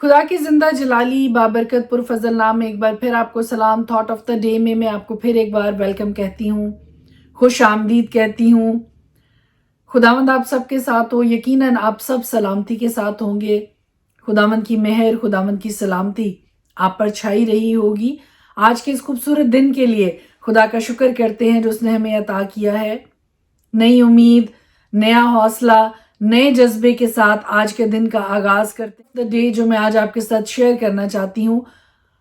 خدا کی زندہ جلالی بابرکت پرفضل نام میں ایک بار پھر آپ کو سلام. تھاٹ آف دا ڈے میں آپ کو پھر ایک بار ویلکم کہتی ہوں، خوش آمدید کہتی ہوں. خداوند آپ سب کے ساتھ ہو. یقیناً آپ سب سلامتی کے ساتھ ہوں گے. خداوند کی مہر، خداوند کی سلامتی آپ پر چھائی رہی ہوگی. آج کے اس خوبصورت دن کے لیے خدا کا شکر کرتے ہیں جو اس نے ہمیں عطا کیا ہے. نئی امید، نیا حوصلہ، نئے جذبے کے ساتھ آج کے دن کا آغاز کرتے ہیں. دا ڈے جو میں آج آپ کے ساتھ شیئر کرنا چاہتی ہوں،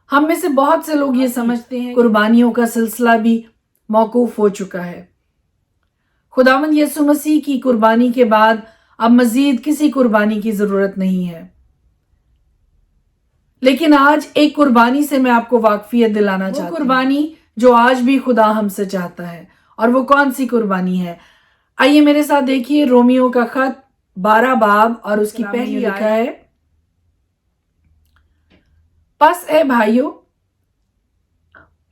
ہم میں سے بہت سے لوگ یہ سمجھتے ہیں قربانیوں کا سلسلہ بھی موقوف ہو چکا ہے. خداوند یسوع مسیح کی قربانی کے بعد اب مزید کسی قربانی کی ضرورت نہیں ہے. لیکن آج ایک قربانی سے میں آپ کو واقفیت دلانا چاہتی ہوں. وہ قربانی جو آج بھی خدا ہم سے چاہتا ہے. اور وہ کون سی قربانی ہے؟ آئیے میرے ساتھ دیکھیے رومیو کا خط 12 باب اور اس کی پہلی لکھا ہے، پس اے بھائیو.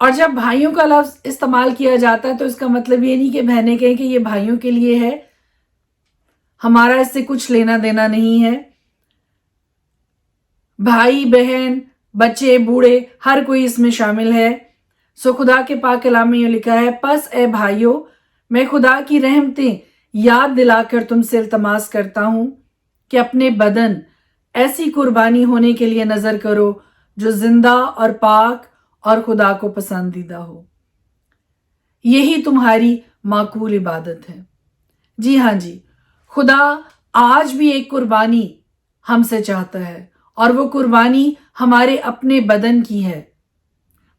اور جب بھائیوں کا لفظ استعمال کیا جاتا ہے تو اس کا مطلب یہ نہیں کہ بہنیں کہیں کہ یہ بھائیوں کے لیے ہے، ہمارا اس سے کچھ لینا دینا نہیں ہے. بھائی بہن بچے بوڑھے ہر کوئی اس میں شامل ہے. سو خدا کے پاک کلام میں یہ لکھا ہے، پس اے بھائیو میں خدا کی رحمتیں یاد دلا کر تم سے التماس کرتا ہوں کہ اپنے بدن ایسی قربانی ہونے کے لیے نظر کرو جو زندہ اور پاک اور خدا کو پسندیدہ ہو. یہی تمہاری معقول عبادت ہے. جی ہاں جی، خدا آج بھی ایک قربانی ہم سے چاہتا ہے اور وہ قربانی ہمارے اپنے بدن کی ہے.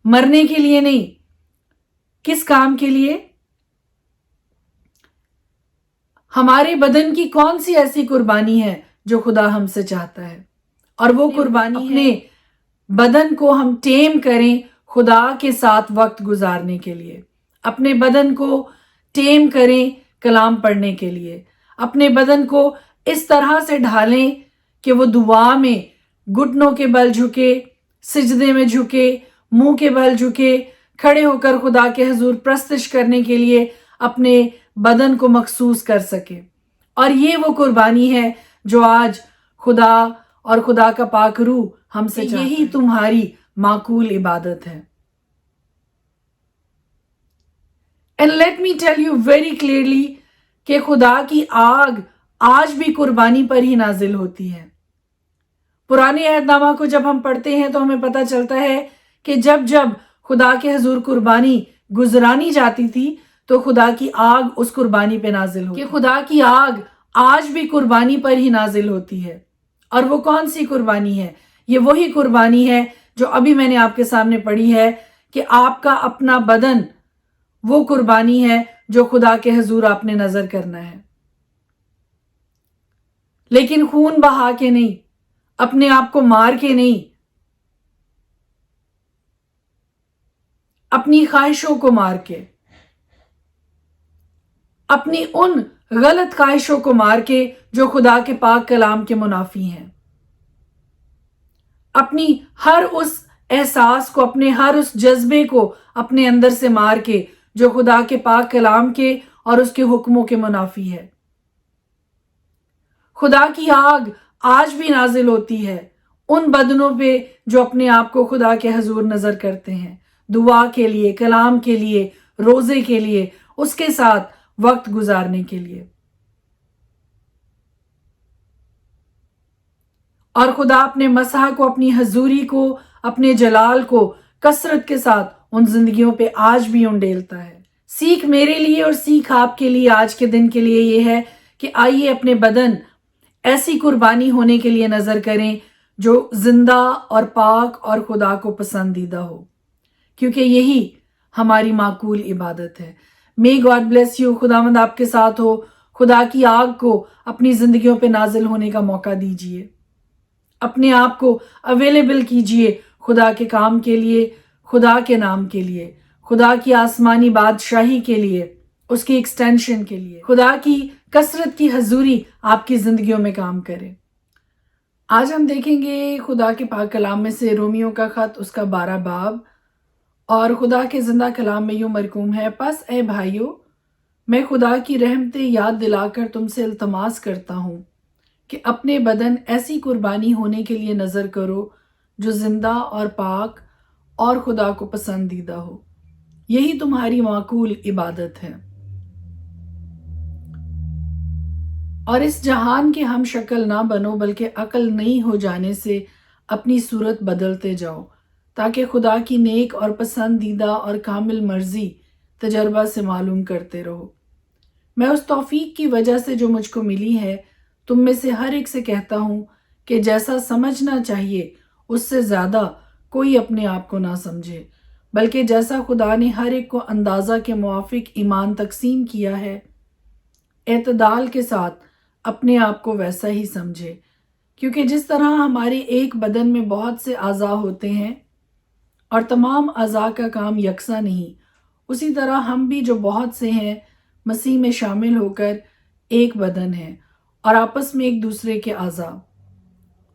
مرنے کے لیے نہیں. کس کام کے لیے؟ ہمارے بدن کی کون سی ایسی قربانی ہے جو خدا ہم سے چاہتا ہے؟ اور وہ قربانی اپنے بدن کو ہم ٹیم کریں خدا کے ساتھ وقت گزارنے کے لیے. اپنے بدن کو ٹیم کریں کلام پڑھنے کے لیے. اپنے بدن کو اس طرح سے ڈھالیں کہ وہ دعا میں گھٹنوں کے بل جھکے، سجدے میں جھکے، منہ کے بل جھکے، کھڑے ہو کر خدا کے حضور پرستش کرنے کے لیے اپنے بدن کو مخصوص کر سکے. اور یہ وہ قربانی ہے جو آج خدا اور خدا کا پاک روح ہم سے چاہتا ہے. یہی تمہاری معقول عبادت ہے. And let me tell you very clearly کہ خدا کی آگ آج بھی قربانی پر ہی نازل ہوتی ہے. پرانے عہد نامہ کو جب ہم پڑھتے ہیں تو ہمیں پتہ چلتا ہے کہ جب جب خدا کے حضور قربانی گزرانی جاتی تھی تو خدا کی آگ اس قربانی پہ نازل ہوتی. کہ خدا کی آگ آج بھی قربانی پر ہی نازل ہوتی ہے. اور وہ کون سی قربانی ہے؟ یہ وہی قربانی ہے جو ابھی میں نے آپ کے سامنے پڑھی ہے کہ آپ کا اپنا بدن وہ قربانی ہے جو خدا کے حضور آپ نے نظر کرنا ہے. لیکن خون بہا کے نہیں، اپنے آپ کو مار کے نہیں، اپنی خواہشوں کو مار کے، اپنی ان غلط خواہشوں کو مار کے جو خدا کے پاک کلام کے منافی ہیں. اپنی ہر اس احساس کو، اپنے ہر اس جذبے کو اپنے اندر سے مار کے جو خدا کے پاک کلام کے اور اس کے حکموں کے منافی ہے. خدا کی آگ آج بھی نازل ہوتی ہے ان بدنوں پہ جو اپنے آپ کو خدا کے حضور نظر کرتے ہیں، دعا کے لیے، کلام کے لیے، روزے کے لیے، اس کے ساتھ وقت گزارنے کے لیے. اور خدا اپنے مسح کو، اپنی حضوری کو، اپنے جلال کو کثرت کے ساتھ ان زندگیوں پہ آج بھی انڈیلتا ہے. سیکھ میرے لیے اور سیکھ آپ کے لیے آج کے دن کے لیے یہ ہے کہ آئیے اپنے بدن ایسی قربانی ہونے کے لیے نظر کریں جو زندہ اور پاک اور خدا کو پسندیدہ ہو، کیونکہ یہی ہماری معقول عبادت ہے. May God bless you. خداوند آپ کے ساتھ ہو. خدا کی آگ کو اپنی زندگیوں پہ نازل ہونے کا موقع دیجیے. اپنے آپ کو اویلیبل کیجیے خدا کے کام کے لیے، خدا کے نام کے لیے، خدا کی آسمانی بادشاہی کے لیے، اس کی ایکسٹینشن کے لیے. خدا کی کثرت کی حضوری آپ کی زندگیوں میں کام کرے. آج ہم دیکھیں گے خدا کے پاک کلام میں سے رومیو کا خط، اس کا 12 باب. اور خدا کے زندہ کلام میں یوں مرقوم ہے، پس اے بھائیو میں خدا کی رحمتیں یاد دلا کر تم سے التماس کرتا ہوں کہ اپنے بدن ایسی قربانی ہونے کے لیے نظر کرو جو زندہ اور پاک اور خدا کو پسندیدہ ہو، یہی تمہاری معقول عبادت ہے۔ اور اس جہان کے ہم شکل نہ بنو بلکہ عقل نئی ہو جانے سے اپنی صورت بدلتے جاؤ، تاکہ خدا کی نیک اور پسندیدہ اور کامل مرضی تجربہ سے معلوم کرتے رہو۔ میں اس توفیق کی وجہ سے جو مجھ کو ملی ہے تم میں سے ہر ایک سے کہتا ہوں کہ جیسا سمجھنا چاہیے اس سے زیادہ کوئی اپنے آپ کو نہ سمجھے، بلکہ جیسا خدا نے ہر ایک کو اندازہ کے موافق ایمان تقسیم کیا ہے، اعتدال کے ساتھ اپنے آپ کو ویسا ہی سمجھے۔ کیونکہ جس طرح ہمارے ایک بدن میں بہت سے اعضاء ہوتے ہیں اور تمام اعضاء کا کام یکساں نہیں، اسی طرح ہم بھی جو بہت سے ہیں مسیح میں شامل ہو کر ایک بدن ہیں اور آپس میں ایک دوسرے کے اعضاء۔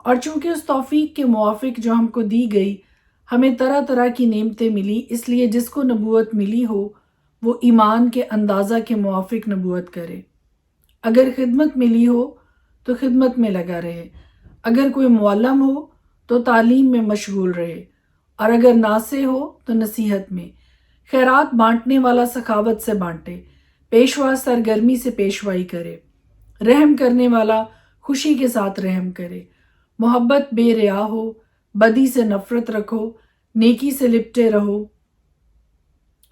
اور چونکہ اس توفیق کے موافق جو ہم کو دی گئی ہمیں طرح طرح کی نعمتیں ملی، اس لیے جس کو نبوت ملی ہو وہ ایمان کے اندازہ کے موافق نبوت کرے۔ اگر خدمت ملی ہو تو خدمت میں لگا رہے، اگر کوئی معلم ہو تو تعلیم میں مشغول رہے، اور اگر ناصح ہو تو نصیحت میں۔ خیرات بانٹنے والا سخاوت سے بانٹے، پیشوا سرگرمی سے پیشوائی کرے، رحم کرنے والا خوشی کے ساتھ رحم کرے، محبت بے ریا ہو، بدی سے نفرت رکھو، نیکی سے لپٹے رہو،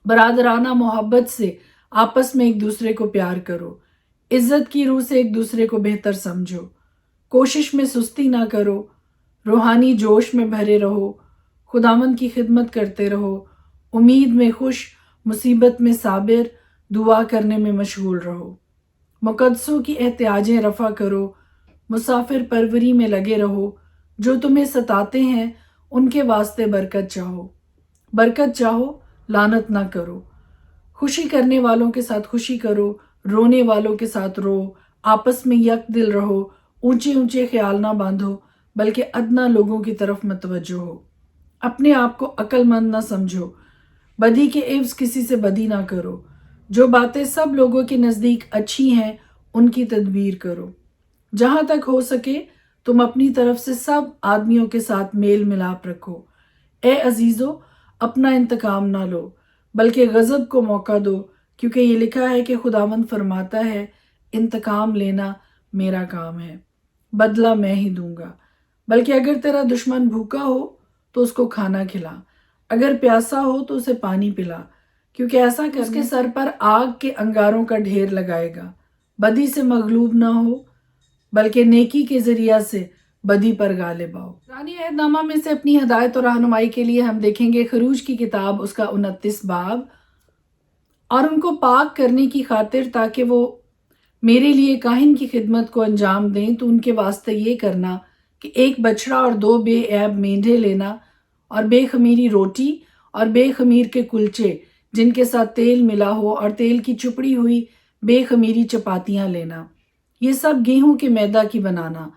برادرانہ محبت سے آپس میں ایک دوسرے کو پیار کرو، عزت کی روح سے ایک دوسرے کو بہتر سمجھو، کوشش میں سستی نہ کرو، روحانی جوش میں بھرے رہو، خداوند کی خدمت کرتے رہو، امید میں خوش، مصیبت میں صابر، دعا کرنے میں مشغول رہو، مقدسوں کی احتیاجیں رفع کرو، مسافر پروری میں لگے رہو، جو تمہیں ستاتے ہیں ان کے واسطے برکت چاہو، لعنت نہ کرو، خوشی کرنے والوں کے ساتھ خوشی کرو، رونے والوں کے ساتھ رو، آپس میں یک دل رہو، اونچے اونچے خیال نہ باندھو بلکہ ادنا لوگوں کی طرف متوجہ ہو، اپنے آپ کو عقل مند نہ سمجھو، بدی کے عوض کسی سے بدی نہ کرو، جو باتیں سب لوگوں کے نزدیک اچھی ہیں ان کی تدبیر کرو، جہاں تک ہو سکے تم اپنی طرف سے سب آدمیوں کے ساتھ میل ملاپ رکھو۔ اے عزیزو، اپنا انتقام نہ لو بلکہ غضب کو موقع دو، کیونکہ یہ لکھا ہے کہ خداوند فرماتا ہے انتقام لینا میرا کام ہے، بدلہ میں ہی دوں گا۔ بلکہ اگر تیرا دشمن بھوکا ہو تو اس کو کھانا کھلا، اگر پیاسا ہو تو اسے پانی پلا، کیونکہ ایسا کرنے اس کے سر پر آگ کے انگاروں کا ڈھیر لگائے گا۔ بدی سے مغلوب نہ ہو بلکہ نیکی کے ذریعہ سے بدی پر غالب آؤ۔ پرانی عہد نامہ میں سے اپنی ہدایت اور رہنمائی کے لیے ہم دیکھیں گے خروج کی کتاب اس کا 29 باب، اور ان کو پاک کرنے کی خاطر تاکہ وہ میرے لیے کاہن کی خدمت کو انجام دیں، تو ان کے واسطے یہ کرنا کہ ایک بچڑا اور 2 بے عیب مینڈھے لینا، اور بے خمیری روٹی اور بے خمیر کے کلچے جن کے ساتھ تیل ملا ہو، اور تیل کی چپڑی ہوئی بے خمیری چپاتیاں لینا، یہ سب گیہوں کے میدا کی بنانا،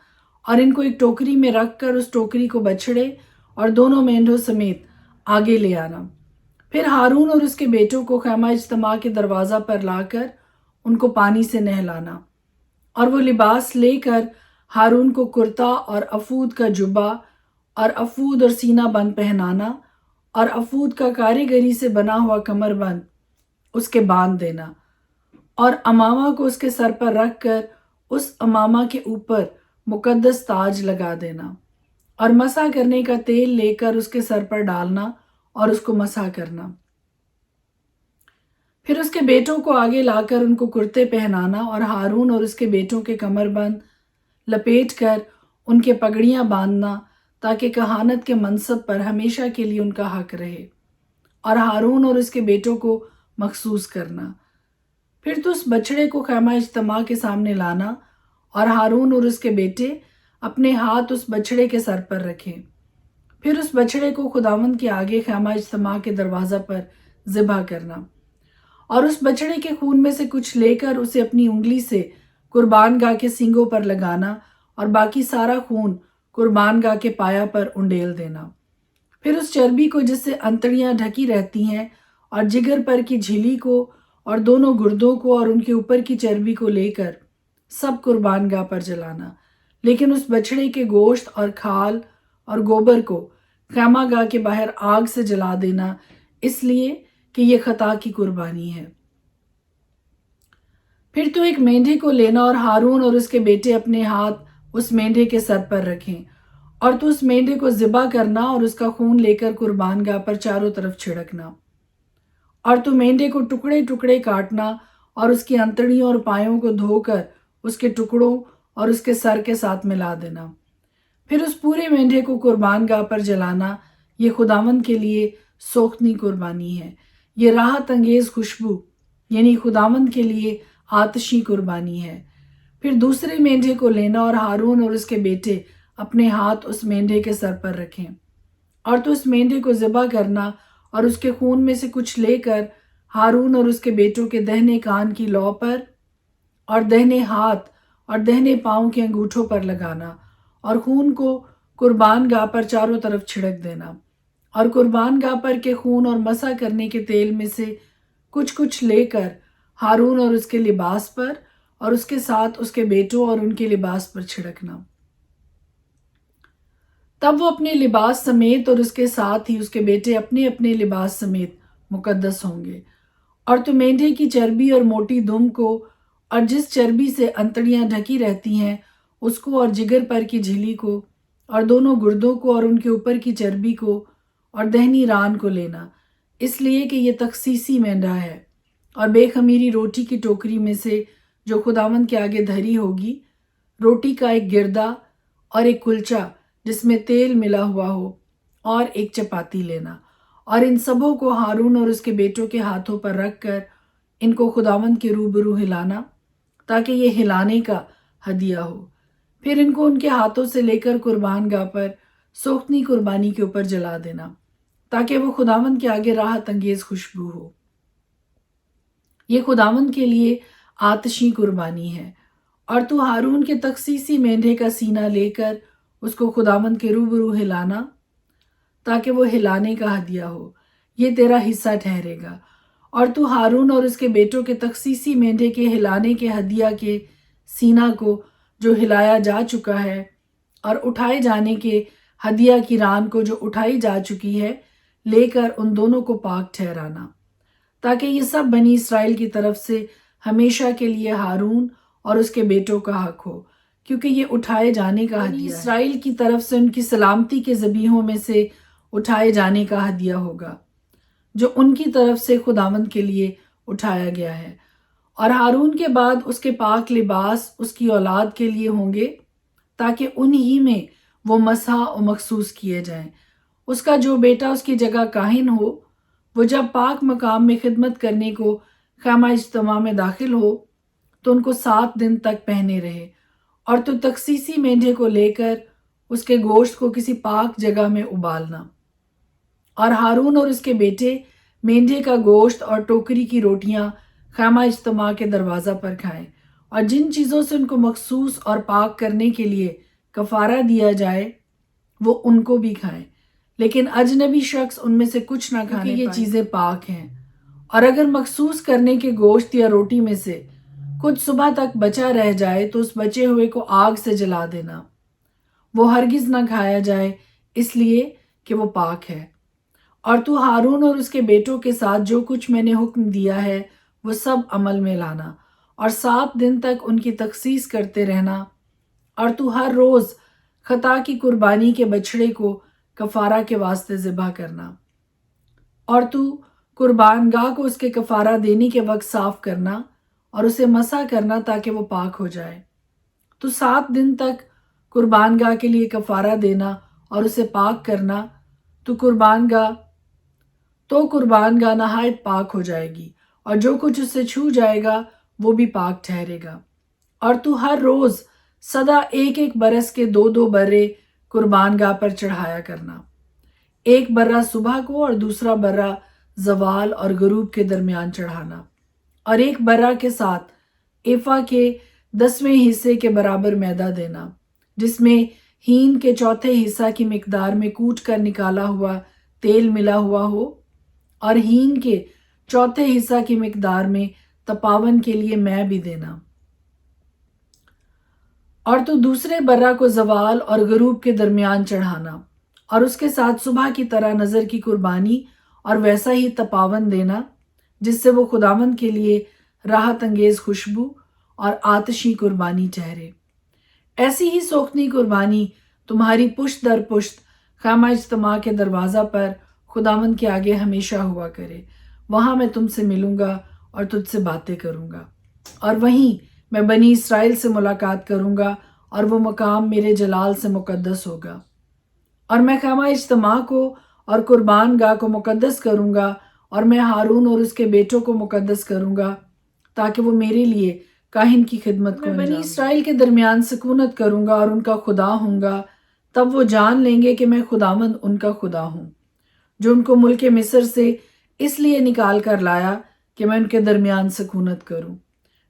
اور ان کو ایک ٹوکری میں رکھ کر اس ٹوکری کو بچڑے اور دونوں مینڈھوں سمیت آگے لے آنا۔ پھر ہارون اور اس کے بیٹوں کو خیمہ اجتماع کے دروازہ پر لا کر ان کو پانی سے نہلانا، اور وہ لباس لے کر ہارون کو کرتا اور افود کا جبہ اور افود اور سینہ بند پہنانا، اور افود کا کاریگری سے بنا ہوا کمر بند اس کے باندھ دینا، اور امامہ کو اس کے سر پر رکھ کر اس امامہ کے اوپر مقدس تاج لگا دینا، اور مسح کرنے کا تیل لے کر اس کے سر پر ڈالنا اور اس کو مسح کرنا۔ پھر اس کے بیٹوں کو آگے لا کر ان کو کرتے پہنانا، اور ہارون اور اس کے بیٹوں کے کمر بند لپیٹ کر ان کے پگڑیاں باندھنا، تاکہ کہانت کے منصب پر ہمیشہ کے لیے ان کا حق رہے، اور ہارون اور اس کے بیٹوں کو مخصوص کرنا۔ پھر تو اس بچڑے کو خیمہ اجتماع کے سامنے لانا، اور ہارون اور اس کے بیٹے اپنے ہاتھ اس بچڑے کے سر پر رکھیں۔ پھر اس بچڑے کو خداوند کے آگے خیمہ اجتماع کے دروازہ پر ذبح کرنا، اور اس بچڑے کے خون میں سے کچھ لے کر اسے اپنی انگلی سے قربان گاہ کے سینگوں پر لگانا، اور باقی سارا خون قربان گاہ کے پایا پر انڈیل دینا۔ پھر اس چربی کو جس سے انتڑیاں ڈھکی رہتی ہیں، اور جگر پر کی جھلی کو، اور دونوں گردوں کو، اور ان کے اوپر کی چربی کو لے کر سب قربان گاہ پر جلانا۔ لیکن اس بچڑے کے گوشت اور کھال اور گوبر کو خیمہ گاہ کے باہر آگ سے جلا دینا، اس لیے کہ یہ خطا کی قربانی ہے۔ پھر تو ایک مینڈھے کو لینا اور ہارون اور اس کے بیٹے اپنے ہاتھ اس مینڈھے کے سر پر رکھیں، اور تو اس مینڈھے کو ذبح کرنا اور اس کا خون لے کر قربان گاہ پر چاروں طرف چھڑکنا، اور تو مینڈھے کو ٹکڑے ٹکڑے کاٹنا اور اس کی انتڑیوں اور پایوں کو دھو کر اس کے ٹکڑوں اور اس کے سر کے ساتھ ملا دینا۔ پھر اس پورے مینڈھے کو قربان گاہ پر جلانا، یہ خداوند کے لیے سوختنی قربانی ہے، یہ راحت انگیز خوشبو یعنی خداوند کے لیے آتشی قربانی ہے۔ پھر دوسرے مینڈھے کو لینا اور ہارون اور اس کے بیٹے اپنے ہاتھ اس مینڈھے کے سر پر رکھیں، اور تو اس مینڈھے کو ذبح کرنا اور اس کے خون میں سے کچھ لے کر ہارون اور اس کے بیٹوں کے دہنے کان کی لو پر اور دہنے ہاتھ اور دہنے پاؤں کے انگوٹھوں پر لگانا، اور خون کو قربان گاہ پر چاروں طرف چھڑک دینا، اور قربان گاہ پر کے خون اور مسح کرنے کے تیل میں سے کچھ کچھ لے کر ہارون اور اس کے لباس پر اور اس کے ساتھ اس کے بیٹوں اور ان کے لباس پر چھڑکنا۔ تب وہ اپنے لباس سمیت اور اس کے ساتھ ہی اس کے بیٹے اپنے اپنے لباس سمیت مقدس ہوں گے، اور تو مینڈھے کی چربی اور موٹی دم کو اور جس چربی سے انتڑیاں ڈھکی رہتی ہیں اس کو، اور جگر پر کی جھلی کو اور دونوں گردوں کو اور ان کے اوپر کی چربی کو اور دہنی ران کو لینا، اس لیے کہ یہ تخصیصی مینڈھا ہے، اور بے خمیری روٹی کی ٹوکری میں سے جو خداوند کے آگے دھری ہوگی، روٹی کا ایک گردا اور ایک کلچا جس میں تیل ملا ہوا ہو اور ایک چپاتی لینا، اور ان سبوں کو ہارون اور اس کے بیٹوں کے ہاتھوں پر رکھ کر ان کو خداوند کے روبرو ہلانا تاکہ یہ ہلانے کا ہدیہ ہو۔ پھر ان کو ان کے ہاتھوں سے لے کر قربان گاہ پر سوختنی قربانی کے اوپر جلا دینا تاکہ وہ خداوند کے آگے راحت انگیز خوشبو ہو، یہ خداوند کے لیے آتشی قربانی ہے۔ اور تو ہارون کے تخصیصی مینڈھے کا سینہ لے کر اس کو خداوند کے روبرو ہلانا تاکہ وہ ہلانے کا ہدیہ ہو، یہ تیرا حصہ ٹھہرے گا۔ اور تو ہارون اور اس کے بیٹوں کے تخصیصی مینڈھے کے ہلانے کے ہدیہ کے سینہ کو جو ہلایا جا چکا ہے اور اٹھائے جانے کے ہدیہ کی ران کو جو اٹھائی جا چکی ہے لے کر ان دونوں کو پاک ٹھہرانا، تاکہ یہ سب بنی اسرائیل کی طرف سے ہمیشہ کے لیے ہارون اور اس کے بیٹوں کا حق ہو، کیونکہ یہ اٹھائے جانے کا ہدیہ ہے، اسرائیل کی طرف سے ان کی سلامتی کے ذبیحوں میں سے اٹھائے جانے کا ہدیہ ہوگا جو ان کی طرف سے خداوند کے لیے اٹھایا گیا ہے۔ اور ہارون کے بعد اس کے پاک لباس اس کی اولاد کے لیے ہوں گے تاکہ انہی میں وہ مسح و مخصوص کیے جائیں۔ اس کا جو بیٹا اس کی جگہ کاہن ہو، وہ جب پاک مقام میں خدمت کرنے کو خیمہ اجتماع میں داخل ہو تو ان کو 7 دن تک پہنے رہے، اور تو تخصیصی مینڈھے کو لے کر اس کے گوشت کو کسی پاک جگہ میں ابالنا، اور ہارون اور اس کے بیٹے مینڈھے کا گوشت اور ٹوکری کی روٹیاں خیمہ اجتماع کے دروازہ پر کھائیں، اور جن چیزوں سے ان کو مخصوص اور پاک کرنے کے لیے کفارہ دیا جائے وہ ان کو بھی کھائیں، لیکن اجنبی شخص ان میں سے کچھ نہ کھانے پائے، یہ چیزیں پاک ہیں۔ اور اگر مخصوص کرنے کے گوشت یا روٹی میں سے کچھ صبح تک بچا رہ جائے تو اس بچے ہوئے کو آگ سے جلا دینا، وہ ہرگز نہ کھایا جائے اس لیے کہ وہ پاک ہے۔ اور تو ہارون اور اس کے بیٹوں کے ساتھ جو کچھ میں نے حکم دیا ہے وہ سب عمل میں لانا، اور 7 دن تک ان کی تخصیص کرتے رہنا، اور تو ہر روز خطا کی قربانی کے بچڑے کو کفارہ کے واسطے ذبح کرنا، اور تو قربان گاہ کو اس کے کفارہ دینے کے وقت صاف کرنا اور اسے مسح کرنا تاکہ وہ پاک ہو جائے۔ تو 7 دن تک قربان گاہ کے لیے کفارہ دینا اور اسے پاک کرنا، تو قربان گاہ نہایت پاک ہو جائے گی، اور جو کچھ اس سے چھو جائے گا وہ بھی پاک ٹھہرے گا۔ اور تو ہر روز سدا 1 برس کے 2 برے قربان گاہ پر چڑھایا کرنا، 1 برہ صبح کو اور دوسرا برہ زوال اور غروب کے درمیان چڑھانا، اور 1 برہ کے ساتھ ایفا کے 10ویں حصے کے برابر میدہ دینا، جس میں ہین کے 4تھے حصہ کی مقدار میں کوٹ کر نکالا ہوا تیل ملا ہوا ہو، اور ہین کے 4تھے حصہ کی مقدار میں تپاون کے لیے مے بھی دینا۔ اور تو دوسرے برہ کو زوال اور غروب کے درمیان چڑھانا، اور اس کے ساتھ صبح کی طرح نظر کی قربانی اور ویسا ہی تپاون دینا جس سے وہ خداوند کے لیے راحت انگیز خوشبو اور آتشی قربانی ٹھہرے۔ ایسی ہی سوختنی قربانی تمہاری پشت در پشت خیمہ اجتماع کے دروازہ پر خداوند کے آگے ہمیشہ ہوا کرے۔ وہاں میں تم سے ملوں گا اور تجھ سے باتیں کروں گا، اور وہیں میں بنی اسرائیل سے ملاقات کروں گا، اور وہ مقام میرے جلال سے مقدس ہوگا۔ اور میں خیمہ اجتماع کو اور قربان گاہ کو مقدس کروں گا، اور میں ہارون اور اس کے بیٹوں کو مقدس کروں گا تاکہ وہ میرے لیے کاہن کی خدمت کو بنی اسرائیل کے درمیان سکونت کروں گا اور ان کا خدا ہوں گا۔ تب وہ جان لیں گے کہ میں خداوند ان کا خدا ہوں، جو ان کو ملک مصر سے اس لیے نکال کر لایا کہ میں ان کے درمیان سکونت کروں۔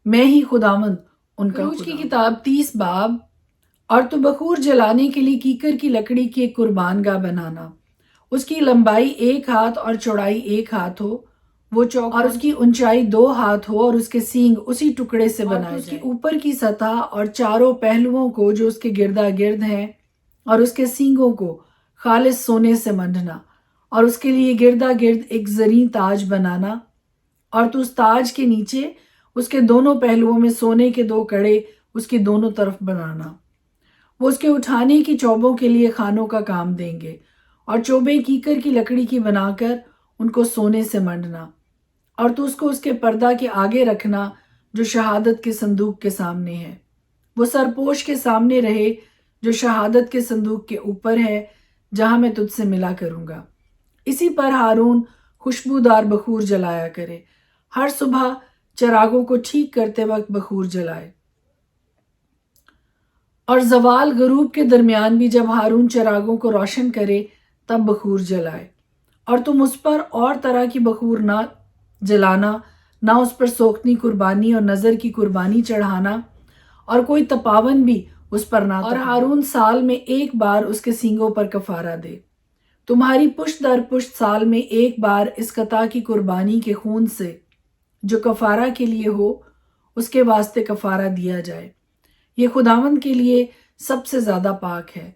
میں ہی خداوند ان کا خدا۔ کی کتاب 30 باب۔ اور تو بخور جلانے کے لیے کیکر کی لکڑی کی ایک قربان گاہ بنانا، اس کی لمبائی 1 ہاتھ اور چوڑائی 1 ہاتھ ہو، وہ چوک اور اس کی اونچائی 2 ہاتھ ہو، اور اس کے سینگ اسی ٹکڑے سے بنائے جائیں۔ اس کی اوپر کی سطح اور چاروں پہلوؤں کو جو اس کے گردا گرد ہیں اور اس کے سینگوں کو خالص سونے سے منڈنا، اور اس کے لیے گردا گرد ایک زریں تاج بنانا، اور تو اس تاج کے نیچے اس کے دونوں پہلوؤں میں سونے کے 2 کڑے اس کی دونوں طرف بنانا۔ وہ اس کے اٹھانے کی چوبوں کے لیے خانوں کا کام دیں گے، اور چوبے کیکر کی لکڑی کی بنا کر ان کو سونے سے منڈنا، اور تو اس کو اس کے پردہ کے آگے رکھنا جو شہادت کے صندوق کے سامنے ہے۔ وہ سرپوش کے سامنے رہے جو شہادت کے صندوق کے اوپر ہے، جہاں میں تجھ سے ملا کروں گا۔ اسی پر ہارون خوشبودار بخور جلایا کرے، ہر صبح چراغوں کو ٹھیک کرتے وقت بخور جلائے، اور زوال غروب کے درمیان بھی جب ہارون چراغوں کو روشن کرے تب بخور جلائے۔ اور تم اس پر اور طرح کی بخور نہ جلانا، نہ اس پر سوختنی قربانی اور نظر کی قربانی چڑھانا، اور کوئی تپاون بھی اس پر نہ اور ہارون سال میں 1 بار اس کے سینگوں پر کفارہ دے۔ تمہاری پشت در پشت سال میں 1 بار اس قطع کی قربانی کے خون سے جو کفارہ کے لیے ہو، اس کے واسطے کفارہ دیا جائے۔ یہ خداوند کے لیے سب سے زیادہ پاک ہے۔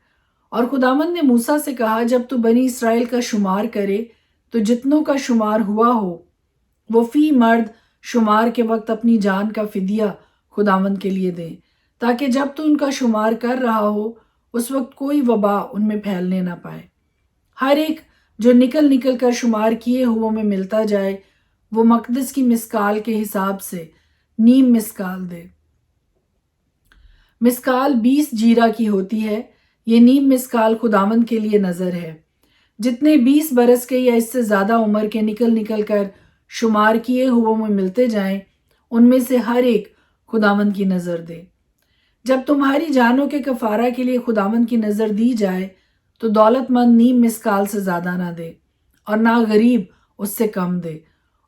اور خداوند نے موسیٰ سے کہا، جب تو بنی اسرائیل کا شمار کرے تو جتنوں کا شمار ہوا ہو وہ فی مرد شمار کے وقت اپنی جان کا فدیہ خداوند کے لیے دیں، تاکہ جب تو ان کا شمار کر رہا ہو اس وقت کوئی وبا ان میں پھیلنے نہ پائے۔ ہر ایک جو نکل نکل کر شمار کیے ہوئوں میں ملتا جائے وہ مقدس کی مسکال کے حساب سے 1.5 مسکال دے۔ مسکال 20 جیرہ کی ہوتی ہے، یہ 1.5 مسکال خداوند کے لیے نظر ہے۔ جتنے 20 برس کے یا اس سے زیادہ عمر کے نکل نکل کر شمار کیے ہوئوں میں ملتے جائیں، ان میں سے ہر ایک خداوند کی نظر دے۔ جب تمہاری جانوں کے کفارہ کے لیے خداوند کی نظر دی جائے تو دولت مند 1.5 مسکال سے زیادہ نہ دے، اور نہ غریب اس سے کم دے۔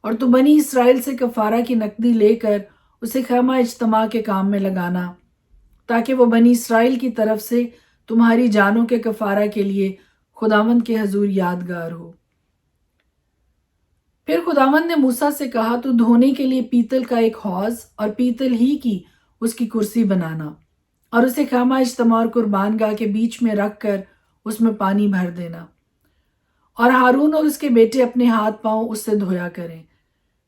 اور تو بنی اسرائیل سے کفارہ کی نقدی لے کر اسے خیمہ اجتماع کے کام میں لگانا، تاکہ وہ بنی اسرائیل کی طرف سے تمہاری جانوں کے کفارہ کے لیے خداوند کے حضور یادگار ہو۔ پھر خداوند نے موسیٰ سے کہا، تو دھونے کے لیے پیتل کا ایک حوض اور پیتل ہی کی اس کی کرسی بنانا، اور اسے خیمہ اجتماع اور قربان گاہ کے بیچ میں رکھ کر اس میں پانی بھر دینا، اور ہارون اور اس کے بیٹے اپنے ہاتھ پاؤں اس سے دھویا کریں۔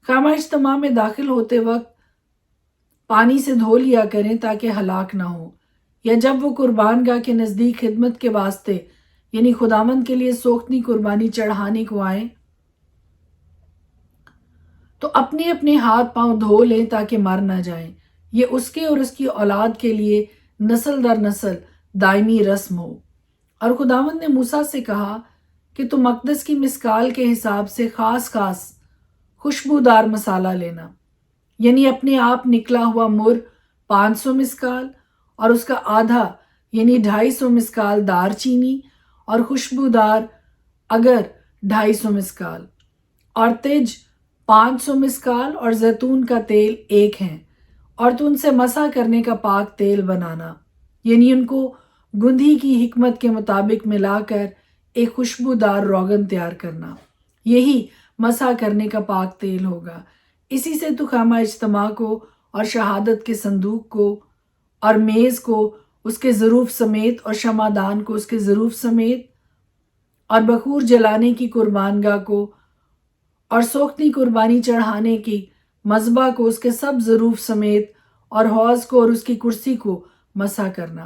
خیمہ اجتماع میں داخل ہوتے وقت پانی سے دھو لیا کریں تاکہ ہلاک نہ ہو، یا جب وہ قربان گاہ کے نزدیک خدمت کے واسطے یعنی خداوند کے لیے سوختنی قربانی چڑھانے کو آئیں تو اپنے اپنے ہاتھ پاؤں دھو لیں تاکہ مر نہ جائیں۔ یہ اس کے اور اس کی اولاد کے لیے نسل در نسل دائمی رسم ہو۔ اور خداوند نے موسیٰ سے کہا کہ تو مقدس کی مسکال کے حساب سے خاص خاص خوشبودار مسالہ لینا، یعنی اپنے آپ نکلا ہوا مر 500 مسکال، اور اس کا آدھا یعنی 250 مسکال دار چینی، اور خوشبودار اگر 250 مسکال، اور تج 500 مسکال، اور زیتون کا تیل 1 ہے، اور تو ان سے مسح کرنے کا پاک تیل بنانا، یعنی ان کو گندھی کی حکمت کے مطابق ملا کر ایک خوشبودار روغن تیار کرنا، یہی مسح کرنے کا پاک تیل ہوگا۔ اسی سے تو خیمہ اجتماع کو اور شہادت کے صندوق کو اور میز کو اس کے ظروف سمیت اور شمعدان کو اس کے ظروف سمیت اور بخور جلانے کی قربان گاہ کو اور سوختنی قربانی چڑھانے کی مذبح کو اس کے سب ظروف سمیت اور حوض کو اور اس کی کرسی کو مسح کرنا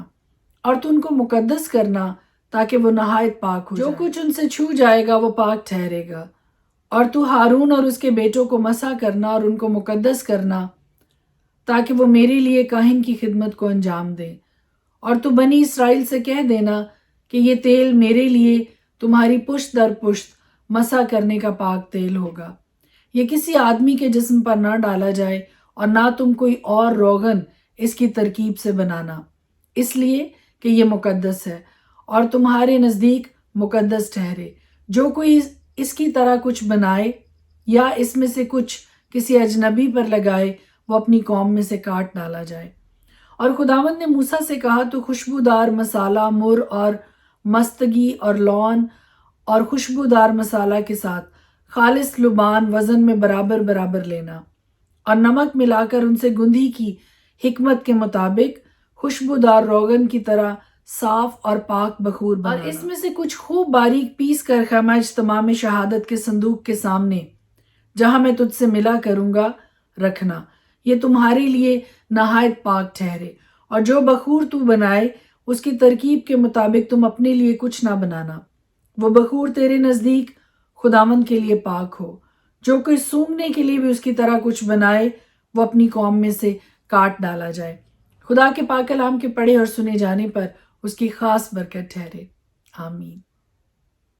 اور تو ان کو مقدس کرنا تاکہ وہ نہایت پاک ہو جائے۔ جو کچھ ان سے چھو جائے گا وہ پاک ٹھہرے گا، اور تو ہارون اور اس کے بیٹوں کو مسح کرنا اور ان کو مقدس کرنا تاکہ وہ میرے لیے کاہن کی خدمت کو انجام دیں۔ اور تو بنی اسرائیل سے کہہ دینا کہ یہ تیل میرے لیے تمہاری پشت در پشت مسح کرنے کا پاک تیل ہوگا، یہ کسی آدمی کے جسم پر نہ ڈالا جائے اور نہ تم کوئی اور روغن اس کی ترکیب سے بنانا، اس لیے کہ یہ مقدس ہے اور تمہارے نزدیک مقدس ٹھہرے۔ جو کوئی اس کی طرح کچھ بنائے یا اس میں سے کچھ کسی اجنبی پر لگائے وہ اپنی قوم میں سے کاٹ ڈالا جائے۔ اور خداوند نے موسیٰ سے کہا تو خوشبودار مسالہ مر اور مستگی اور لون اور خوشبودار مسالہ کے ساتھ خالص لبان وزن میں برابر برابر لینا اور نمک ملا کر ان سے گندھی کی حکمت کے مطابق خوشبودار روغن کی طرح صاف اور پاک بخور بنانا، اور اس میں سے کچھ خوب باریک پیس کر خیمہ اجتماع میں شہادت کے صندوق کے سامنے جہاں میں تجھ سے ملا کروں گا رکھنا، یہ تمہارے لیے نہایت پاک ٹھہرے۔ اور جو بخور تو بنائے اس کی ترکیب کے مطابق تم اپنے لیے کچھ نہ بنانا، وہ بخور تیرے نزدیک خداوند کے لیے پاک ہو۔ جو کوئی سونگنے کے لیے بھی اس کی طرح کچھ بنائے وہ اپنی قوم میں سے کاٹ ڈالا جائے۔ خدا کے پاک کلام کے پڑھے اور سنے جانے پر اس کی خاص برکت ٹھہرے۔ آمین۔